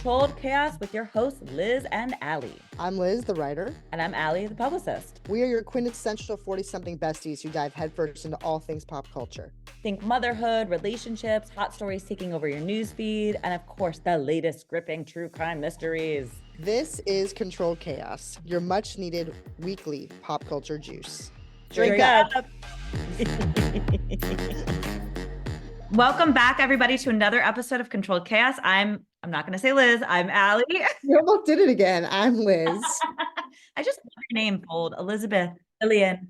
Controlled Chaos with your hosts, Liz and Allie. I'm Liz, the writer. And I'm Allie, the publicist. We are your quintessential 40-something besties who dive headfirst into all things pop culture. Think motherhood, relationships, hot stories taking over your newsfeed, and of course, the latest gripping true crime mysteries. This is Controlled Chaos, your much-needed weekly pop culture juice. Drink up. Welcome back, everybody, to another episode of Controlled Chaos. I'm not going to say Liz. I'm Allie. You almost did it again. I'm Liz. I just love your name, Fold. Elizabeth, Lillian,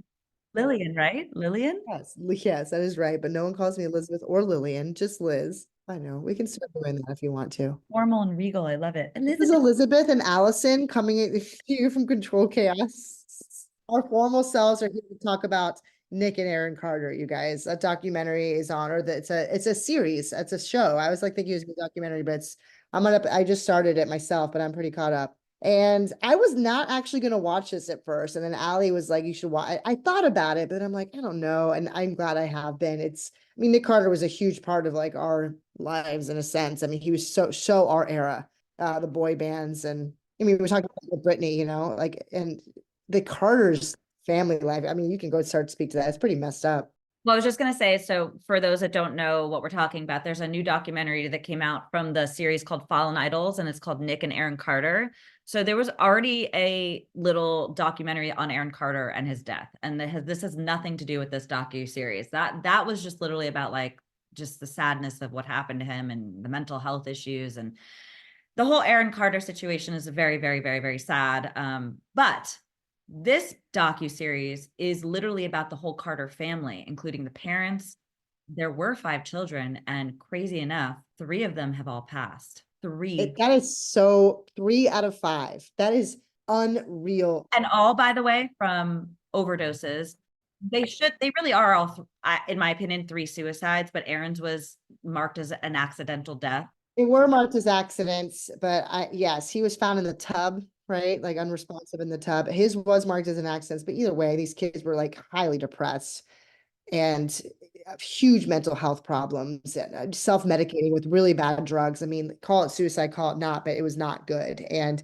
right? Lillian? Yes, that is right. But no one calls me Elizabeth or Lillian, just Liz. I know. We can start doing that if you want to. Formal and regal. I love it. This is Elizabeth and Allison coming to you from Controlled Chaos. Our formal selves are here to talk about Nick and Aaron Carter, you guys. That documentary is on, or it's a series. It's a show. I was like thinking it was a documentary, but I just started it myself, but I'm pretty caught up. And I was not actually going to watch this at first. And then Allie was like, you should watch. I thought about it, but I'm like, I don't know. And I'm glad I have been. Nick Carter was a huge part of like our lives in a sense. I mean, he was so our era, the boy bands. And we were talking about Britney, and the Carters family life. I mean, you can go start to speak to that. It's pretty messed up. Well, I was just going to say, so for those that don't know what we're talking about, there's a new documentary that came out from the series called Fallen Idols, and it's called Nick and Aaron Carter. So there was already a little documentary on Aaron Carter and his death. And this has nothing to do with this docu-series. That was just literally about like just the sadness of what happened to him and the mental health issues. And the whole Aaron Carter situation is very, very, very, very sad. But this docu-series is literally about the whole Carter family, including the parents. There were 5 children, and crazy enough, 3 of them have all passed. 3. That is so 3 out of 5. That is unreal. And all, by the way, from overdoses. They really are all, in my opinion, 3 suicides, but Aaron's was marked as an accidental death. They were marked as accidents, but yes, he was found in the tub, right? Like unresponsive in the tub. His was marked as an accident, but either way, these kids were like highly depressed and huge mental health problems, and self-medicating with really bad drugs. I mean, call it suicide, call it not, but it was not good. And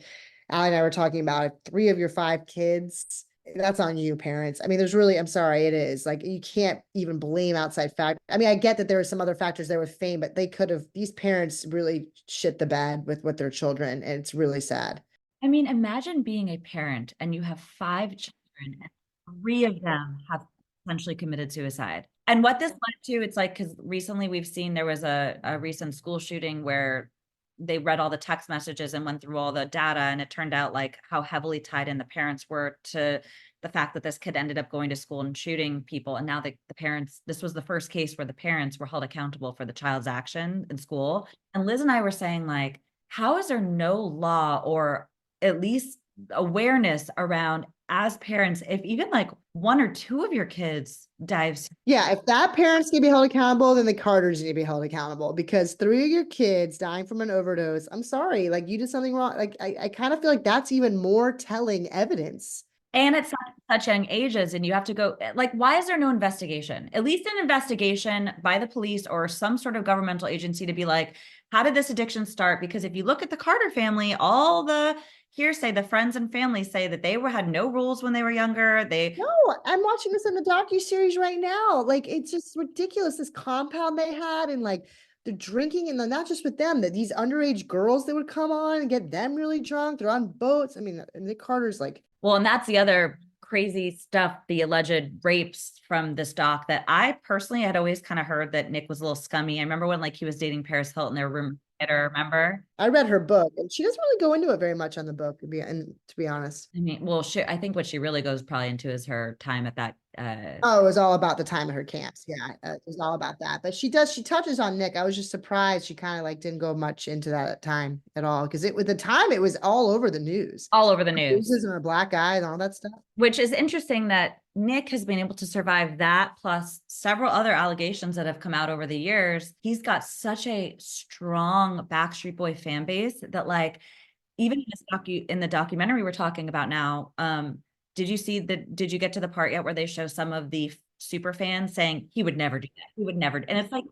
Allie and I were talking about it. 3 of your 5 kids, that's on you, parents. I mean, I'm sorry, it is. Like, you can't even blame outside fact. I mean, I get that there were some other factors there with fame, but these parents really shit the bed with their children, and it's really sad. I mean, imagine being a parent and you have 5 children and 3 of them have potentially committed suicide. And what this led to, it's like, because recently we've seen there was a recent school shooting where they read all the text messages and went through all the data, and it turned out like how heavily tied in the parents were to the fact that this kid ended up going to school and shooting people. And now the parents, this was the first case where the parents were held accountable for the child's action in school. And Liz and I were saying, like, how is there no law or at least awareness around, as parents, if even like 1 or 2 of your kids dives? Yeah, if that parents can be held accountable, then the Carters need to be held accountable, because 3 of your kids dying from an overdose, I'm sorry, like you did something wrong. Like I kind of feel like that's even more telling evidence. And it's such young ages, and you have to go, like, why is there no investigation? At least an investigation by the police or some sort of governmental agency to be like, how did this addiction start? Because if you look at the Carter family, all the hearsay, the friends and family say that they had no rules when they were younger. No, I'm watching this in the docu-series right now. Like, it's just ridiculous, this compound they had, and like the drinking, and not just with them, that these underage girls that would come on and get them really drunk. They're on boats. I mean, Nick Carter's like, well, and that's the other crazy stuff, the alleged rapes from this doc, that I personally had always kind of heard that Nick was a little scummy. I remember when like he was dating Paris Hilton, their room. Remember? I read her book, and she doesn't really go into it very much on the book, to be honest. I mean, well, I think what she really goes probably into is her time at that. It was all about the time at her camps. Yeah, it was all about that. But she touches on Nick. I was just surprised she kind of like didn't go much into that time at all, because with the time it was all over the news. All over the news. And her black eye and all that stuff. Which is interesting that Nick has been able to survive that, plus several other allegations that have come out over the years. He's got such a strong Backstreet Boy fan base that, like, even in the documentary we're talking about now, did you get to the part yet where they show some of the super fans saying he would never do that? He would never. And it's like,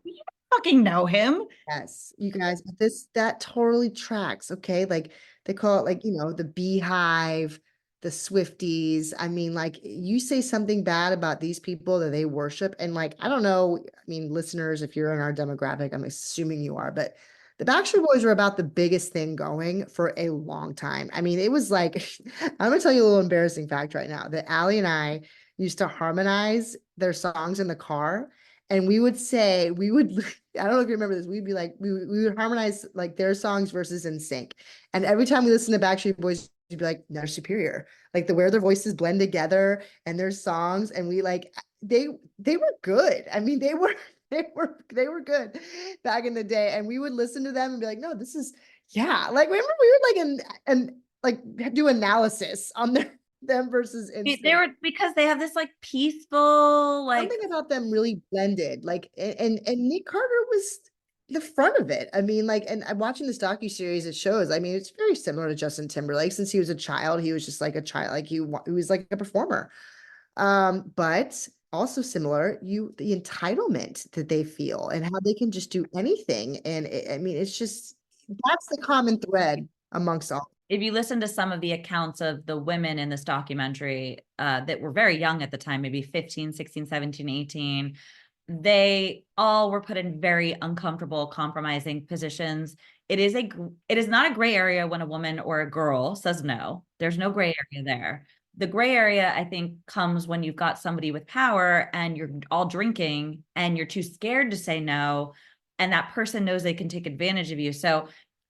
fucking know him. Yes, you guys, but that totally tracks, okay? Like they call it like, the beehive, the Swifties. I mean, like you say something bad about these people that they worship, and like, I don't know, I mean, listeners, if you're in our demographic, I'm assuming you are, but the Backstreet Boys were about the biggest thing going for a long time. I mean, it was like, I'm gonna tell you a little embarrassing fact right now that Allie and I used to harmonize their songs in the car. And we would say, I don't know if you remember this. We'd be like, we would harmonize like their songs versus in sync. And every time we listen to Backstreet Boys, you'd be like, they're superior. Like the where their voices blend together and their songs. And we like they were good. I mean, they were good back in the day. And we would listen to them and be like, no, this is yeah. Like remember we would like and like do analysis on them versus in They sync. were because they have this like peaceful, like Something about them really blended. Like and Nick Carter was the front of it. I mean, like, and I'm watching this docuseries, it shows. I mean, it's very similar to Justin Timberlake. Since he was a child, he was just like a child, like he was like a performer. But also similar, the entitlement that they feel and how they can just do anything. And I mean, it's just that's the common thread amongst all. if you listen to some of the accounts of the women in this documentary that were very young at the time, maybe 15, 16, 17, 18, they all were put in very uncomfortable, compromising positions. It is not a gray area when a woman or a girl says no. There's no gray area there. The gray area, I think, comes when you've got somebody with power and you're all drinking and you're too scared to say no, and that person knows they can take advantage of you. So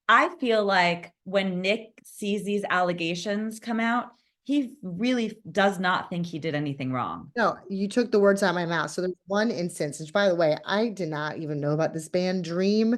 I feel like when Nick sees these allegations come out, he really does not think he did anything wrong. No, you took the words out of my mouth. So there's one instance, which by the way, I did not even know about this band Dream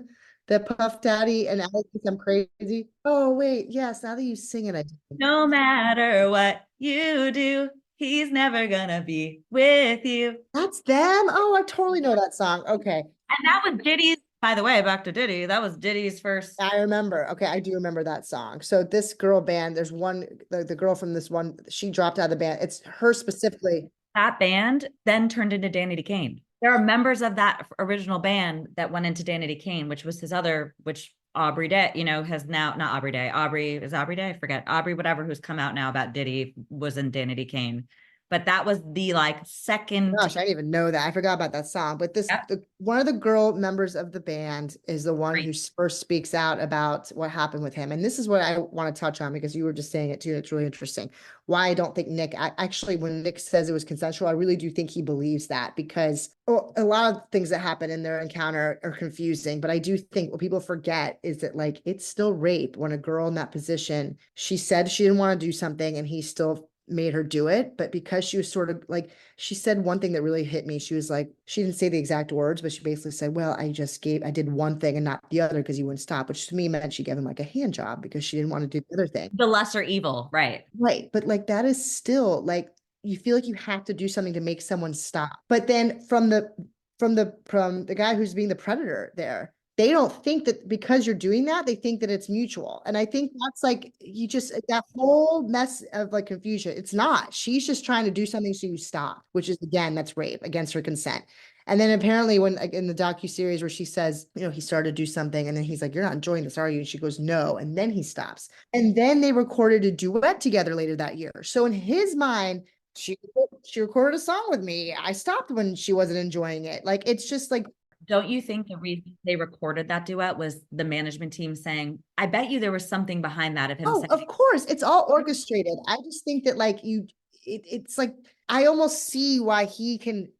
that Puff Daddy and Alex think I'm crazy. Oh, wait, yes, now that you sing it, I do. No matter what you do, he's never gonna be with you. That's them. Oh, I totally know that song. Okay. And that was Diddy's, by the way, back to Diddy. That was Diddy's first. I remember. Okay, I do remember that song. So this girl band, there's one, the girl from this one, she dropped out of the band. It's her specifically. That band then turned into Danny Kane. There are members of that original band that went into Danny Kane, which was his other, which Aubrey Day, has now not Aubrey Day. Aubrey Day? I forget. Aubrey, whatever, who's come out now about Diddy was in Danny Kane. But that was the like second. Gosh, I didn't even know that. I forgot about that song. But Yep, one of the girl members of the band is the one great. who first speaks out about what happened with him. And this is what I want to touch on because you were just saying it too. It's really interesting. Why I don't think actually, when Nick says it was consensual, I really do think he believes that because a lot of things that happen in their encounter are confusing. But I do think what people forget is that like it's still rape when a girl in that position, she said she didn't want to do something and he still made her do it. But because she was sort of like, she said one thing that really hit me. She was like, she didn't say the exact words, but she basically said, well, I did one thing and not the other because he wouldn't stop, which to me meant she gave him like a hand job because she didn't want to do the other thing. The lesser evil, right? Right. But like that is still like you feel like you have to do something to make someone stop. But then from the guy who's being the predator there, they don't think that because you're doing that, they think that it's mutual. And I think that's like you just that whole mess of like confusion. It's not. She's just trying to do something so you stop, which is again, that's rape against her consent. And then apparently when like, in the docu-series where she says, he started to do something and then he's like, you're not enjoying this, are you? And she goes, no. And then he stops. And then they recorded a duet together later that year. So in his mind, she recorded a song with me. I stopped when she wasn't enjoying it. Like it's just like Don't you think the reason they recorded that duet was the management team saying, I bet you there was something behind that of him oh, of saying, course, it's all orchestrated. I just think that like it's like I almost see why he can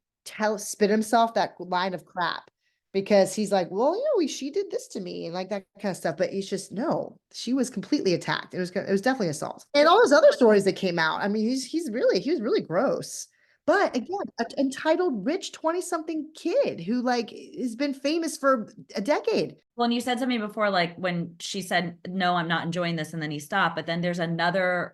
spit himself that line of crap because he's like, well, she did this to me and like that kind of stuff. But he's just no, she was completely attacked. It was definitely assault and all those other stories that came out. I mean, he was really gross. But again, an entitled rich 20-something kid who like has been famous for a decade. well, and you said something before, like when she said, no, I'm not enjoying this. And then he stopped. But then there's another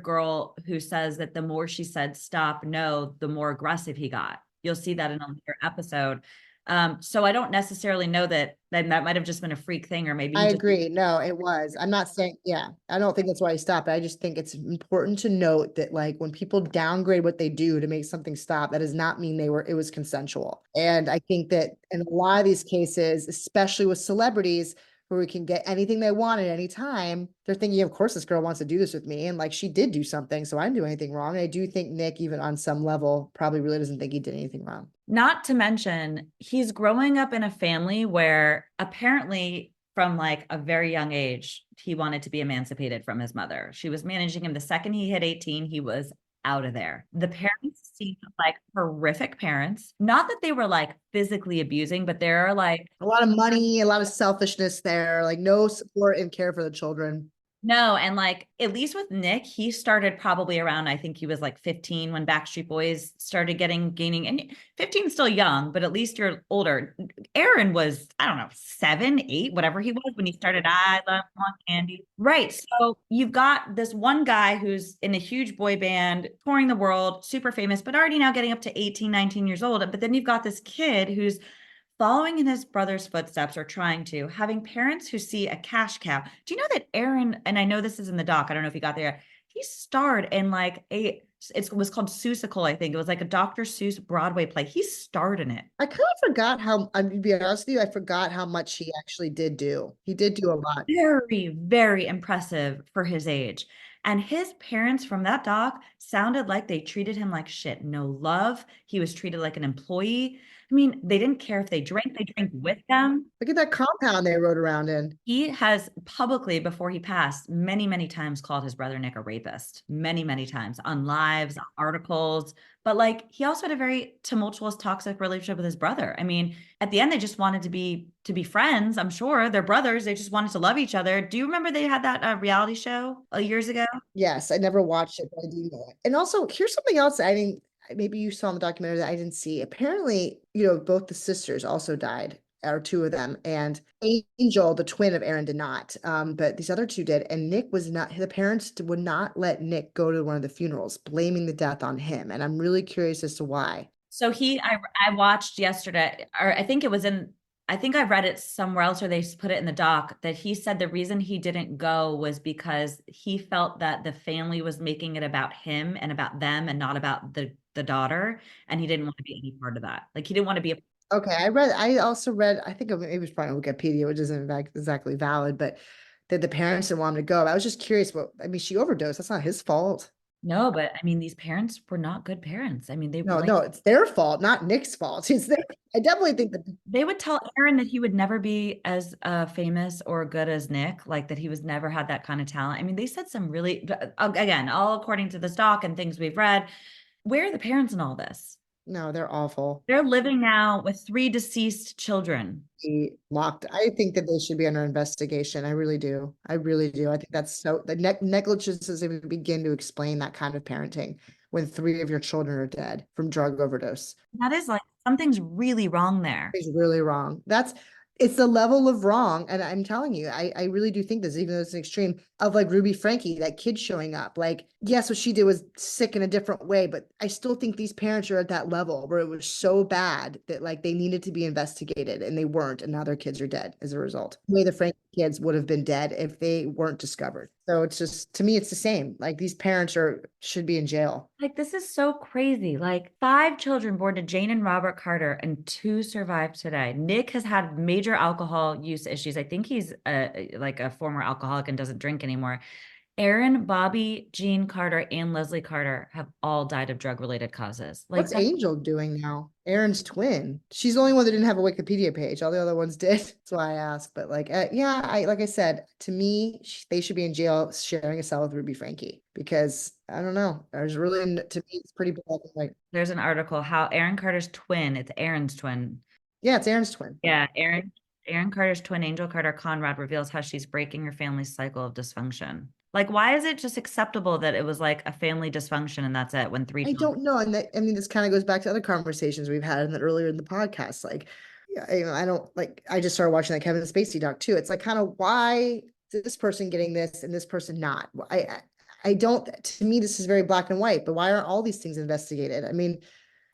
girl who says that the more she said stop, no, the more aggressive he got. You'll see that in a later episode. So I don't necessarily know that that might have just been a freak thing, or maybe I he just. agree. No, it was. I'm not saying, yeah, I don't think that's why he stopped. I just think it's important to note that like when people downgrade what they do to make something stop, that does not mean it was consensual. And I think that in a lot of these cases, especially with celebrities where we can get anything they want at any time, they're thinking, of course, this girl wants to do this with me. And like she did do something, so I didn't do anything wrong. And I do think Nick, even on some level, probably really doesn't think he did anything wrong. Not to mention, he's growing up in a family where apparently from like a very young age, he wanted to be emancipated from his mother. She was managing him. The second he hit 18, he was out of there. The parents seemed like horrific parents. Not that they were like physically abusing, but there are like, A lot of money, a lot of selfishness there, like no support and care for the children. no, and like at least with Nick, he started probably around, I think he was like 15 when Backstreet Boys started gaining, and 15 is still young, but at least you're older. Aaron was, I don't know, 7, 8, whatever he was when he started. I love One Candy. Right. So you've got this one guy who's in a huge boy band, touring the world, super famous, but already now getting up to 18, 19 years old. But then you've got this kid who's following in his brother's footsteps, or trying to, having parents who see a cash cow. Do you know that Aaron, and I know this is in the doc, I don't know if you got there, he starred in like it was called Seussical, I think. It was like a Dr. Seuss Broadway play. He starred in it. I kind of forgot how, I'm to be honest with you, I forgot how much he actually did do. He did do a lot. Very, very impressive for his age. And his parents from that doc sounded like they treated him like shit. No love. He was treated like an employee. I mean, they didn't care if they drank with them. Look at that compound they rode around in. He has publicly, before he passed, many, many times called his brother Nick a rapist. Many, many times on lives, on articles. But like he also had a very tumultuous, toxic relationship with his brother. I mean, at the end, they just wanted to be friends. I'm sure they're brothers. They just wanted to love each other. Do you remember they had that reality show years ago? Yes, I never watched it, but I do know it. And also, here's something else I didn't, maybe you saw in the documentary that I didn't see. Apparently, both the sisters also died, or two of them. And Angel, the twin of Aaron, did not. But these other two did. And Nick was not, the parents would not let Nick go to one of the funerals, blaming the death on him. And I'm really curious as to why. So I watched yesterday, or I think it was in, I think I read it somewhere else, or they put it in the doc, that he said the reason he didn't go was because he felt that the family was making it about him and about them and not about the daughter, and he didn't want to be any part of that. Like he didn't want to be a. Okay, I also read, I think it was probably on Wikipedia, which isn't exactly valid, but that the parents didn't want him to go. I was just curious, I mean, she overdosed. That's not his fault. No, but I mean, these parents were not good parents. I mean, they No, like no, it's their fault, not Nick's fault. It's their, I definitely think that, they would tell Aaron that he would never be as famous or good as Nick, like that he was never had that kind of talent. I mean, they said some really, again, all according to this doc and things we've read. Where are the parents in all this? no, they're awful. They're living now with 3 deceased children. Be locked. I think that they should be under investigation. I really do. I really do. I think that's so, the negligence doesn't even begin to explain that kind of parenting when 3 of your children are dead from drug overdose. That is like something's really wrong there. Is really wrong. It's the level of wrong. And I'm telling you, I really do think this, even though it's an extreme of like Ruby Frankie, that kid showing up. Like, yes, what she did was sick in a different way, but I still think these parents are at that level where it was so bad that like they needed to be investigated and they weren't. And now their kids are dead as a result. The way the Frankie kids would have been dead if they weren't discovered. So it's just, to me, it's the same. Like these parents should be in jail. Like, this is so crazy. Like, 5 children born to Jane and Robert Carter, and 2 survived today. Nick has had major alcohol use issues. I think he's like a former alcoholic and doesn't drink anymore. Aaron, Bobby, Jean Carter, and Leslie Carter have all died of drug-related causes. Like, What's Angel doing now? Aaron's twin. She's the only one that didn't have a Wikipedia page. All the other ones did. That's why I asked. But like, yeah, like I said, to me, they should be in jail sharing a cell with Ruby Frankie because I don't know. There's really, to me, it's pretty black and white. there's an article how Aaron Carter's twin, it's Aaron's twin. Yeah, it's Aaron's twin. Yeah, Aaron Carter's twin, Angel Carter Conrad, reveals how she's breaking her family's cycle of dysfunction. Like, why is it just acceptable that it was like a family dysfunction and that's it when 3 I children? don't know. And that, I mean, this kind of goes back to other conversations we've had in earlier in the podcast. Like, yeah, I don't like, I just started watching that Kevin Spacey doc too. It's like, kind of why is this person getting this and this person not? I don't, to me, this is very black and white, but why aren't all these things investigated? I mean,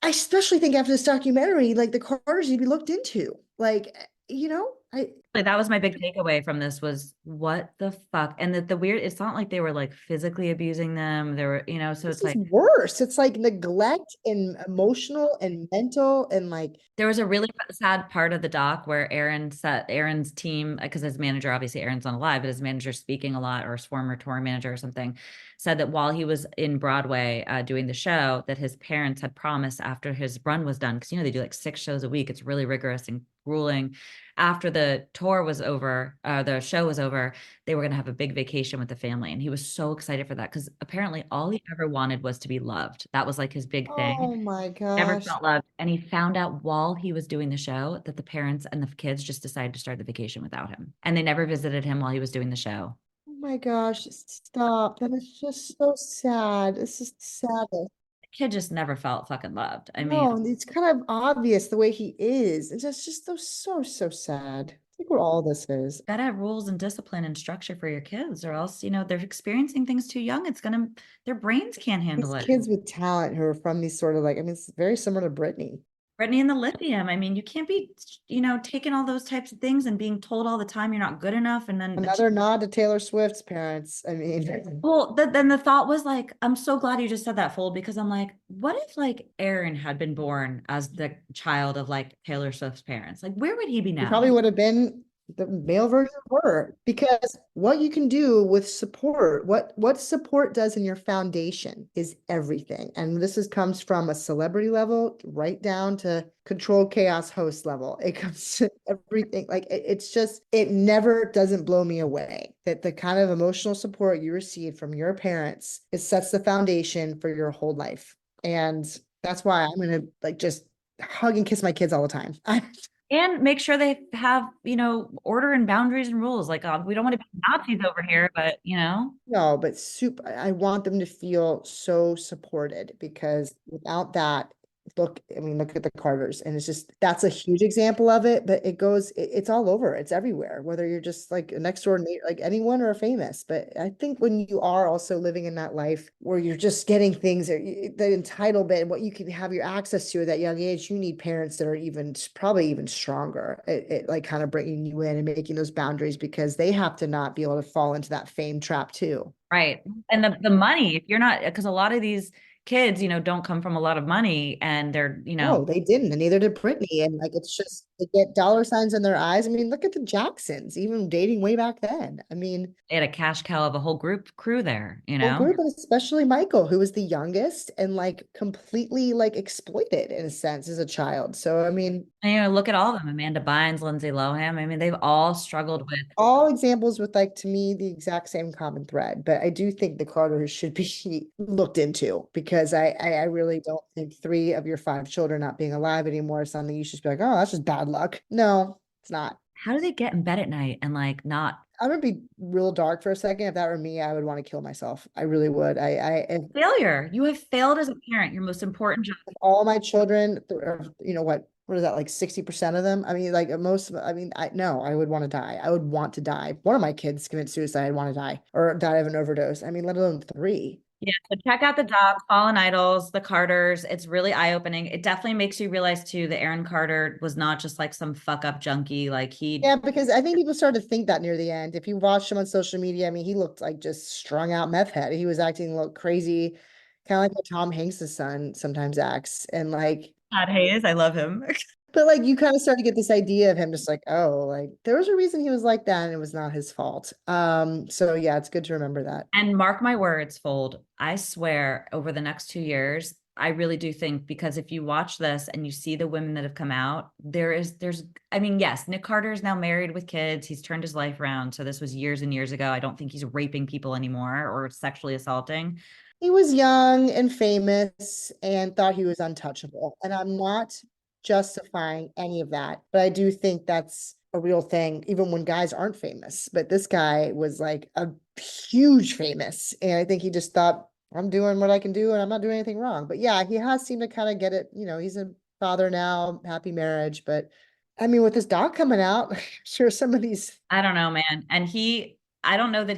I especially think after this documentary, like the Carters need to be looked into. Like, I Like, that was my big takeaway from this was what the fuck? And the weird, it's not like they were like physically abusing them. There were, so this it's is like worse. It's like neglect and emotional and mental and like, there was a really sad part of the doc where Aaron's team, because his manager, obviously Aaron's not alive, but his manager speaking a lot, or his former tour manager or something, said that while he was in Broadway doing the show, that his parents had promised after his run was done, because they do like 6 shows a week. It's really rigorous and grueling. After the tour was over, the show was over, they were going to have a big vacation with the family. And he was so excited for that because apparently all he ever wanted was to be loved. That was like his big thing. oh my Never gosh. felt loved. And he found out while he was doing the show that the parents and the kids just decided to start the vacation without him. And they never visited him while he was doing the show. Oh my gosh, stop. That is just so sad. It's just sad. The kid just never felt fucking loved. I mean, No, and it's kind of obvious the way he is. It's just so sad. I think what all this is. gotta have rules and discipline and structure for your kids, or else, they're experiencing things too young. Their brains can't handle These it. kids with talent who are from these sort of like, I mean, it's very similar to Britney. Brittany and the lithium. I mean, you can't be, taking all those types of things and being told all the time you're not good enough. And then Another nod to Taylor Swift's parents. I mean, well, then the thought was like, I'm so glad you just said that, Fold, because I'm like, what if like Aaron had been born as the child of like Taylor Swift's parents? Like, where would he be he now? probably would have been the male version of her because what you can do with support, what support does in your foundation is everything. And comes from a celebrity level right down to controlled chaos host level. It comes to everything. Like it's just, it never doesn't blow me away that the kind of emotional support you receive from your parents, it sets the foundation for your whole life. And that's why I'm gonna like just hug and kiss my kids all the time. And make sure they have, order and boundaries and rules. Like, we don't want to be Nazis over here, but No, but I want them to feel so supported because without that, look at the Carters, and it's just that's a huge example of it, but it's all over, it's everywhere, whether you're just like a next door neighbor, like anyone or a famous. But I think when you are also living in that life where you're just getting things that the entitlement and what you can have your access to at that young age, you need parents that are probably even stronger at like kind of bringing you in and making those boundaries because they have to not be able to fall into that fame trap too. right. And the money, if you're not, because a lot of these kids, don't come from a lot of money and they're, No, they didn't, and neither did Britney. And like it's just they get dollar signs in their eyes. I mean, look at the Jacksons, even dating way back then. I mean, they had a cash cow of a whole crew there, whole group, and especially Michael, who was the youngest and like completely like exploited in a sense as a child. So I mean, And, look at all of them, Amanda Bynes, Lindsay Lohan. I mean, they've all struggled with. all examples with like to me the exact same common thread. But I do think the Carters should be looked into because I really don't think 3 of your 5 children not being alive anymore is something you should be like, oh, that's just bad luck. No, it's not. How do they get in bed at night and like not I'm gonna be real dark for a second. If that were me, I would want to kill myself. I really would. If failure? You have failed as a parent, your most important job. all my children, what is that, like 60% of them? I mean, like most, I mean, I no, I would want to die. I would want to die. One of my kids commit suicide, I'd want to die or die of an overdose. I mean, let alone 3. Yeah, so check out the doc, Fallen Idols, the Carters. It's really eye-opening. It definitely makes you realize too that Aaron Carter was not just like some fuck up junkie. Like he Yeah, because I think people started to think that near the end. If you watched him on social media, I mean, he looked like just strung out meth head. He was acting a little crazy, kind of like what Tom Hanks' son sometimes acts. And like, Todd Hayes, I love him. but like you kind of start to get this idea of him just like, oh, like there was a reason he was like that and it was not his fault. So yeah, it's good to remember that. And mark my words, Fold. I swear over the next 2 years, I really do think because if you watch this and you see the women that have come out, I mean, yes, Nick Carter is now married with kids. He's turned his life around. So this was years and years ago. I don't think he's raping people anymore or sexually assaulting. He was young and famous and thought he was untouchable. And I'm not justifying any of that, but I do think that's a real thing, even when guys aren't famous. But this guy was like a huge famous. And I think he just thought, I'm doing what I can do and I'm not doing anything wrong. But yeah, he has seemed to kind of get it. He's a father now, happy marriage. But I mean, with this dog coming out, sure, some of these. I don't know, man. And I don't know that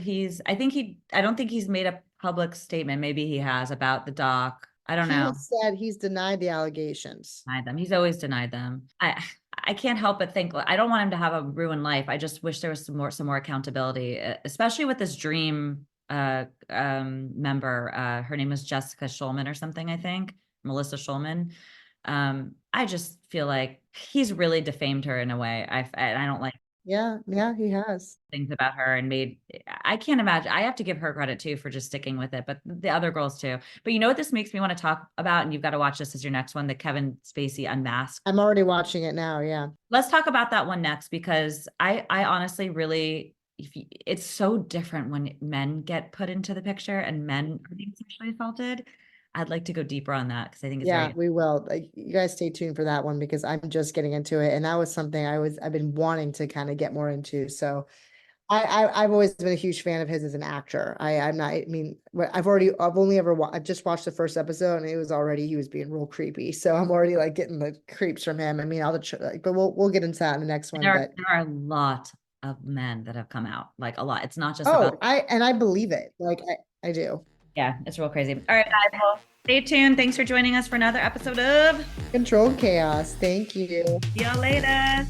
I don't think he's made a public statement. Maybe he has about the doc. I don't He know. has said he's denied the allegations. Denied them. He's always denied them. I can't help but think I don't want him to have a ruined life. I just wish there was some more accountability, especially with this Dream member. Her name is Jessica Schulman or something, I think. Melissa Schulman. I just feel like he's really defamed her in a way. I don't like Yeah, he has. things about her and I can't imagine. I have to give her credit too for just sticking with it, but the other girls too. But you know what this makes me want to talk about, and you've got to watch this as your next one, the Kevin Spacey Unmasked. I'm already watching it now. Yeah. Let's talk about that one next, because I honestly really, it's so different when men get put into the picture and men are being sexually assaulted. I'd like to go deeper on that because I think it's Yeah, very. we will. Like, you guys stay tuned for that one because I'm just getting into it. And that was something I've been wanting to kind of get more into. So I've always been a huge fan of his as an actor. I'm not, I mean, I've just watched the first episode and it was already, he was being real creepy. So I'm already like getting the creeps from him. I mean, but we'll get into that in the next one. But There are a lot of men that have come out, like a lot. It's not just oh, about. I believe it. Like I do. Yeah, it's real crazy. All right, guys. Well, stay tuned. Thanks for joining us for another episode of Controlled chaos. Thank you. See y'all later.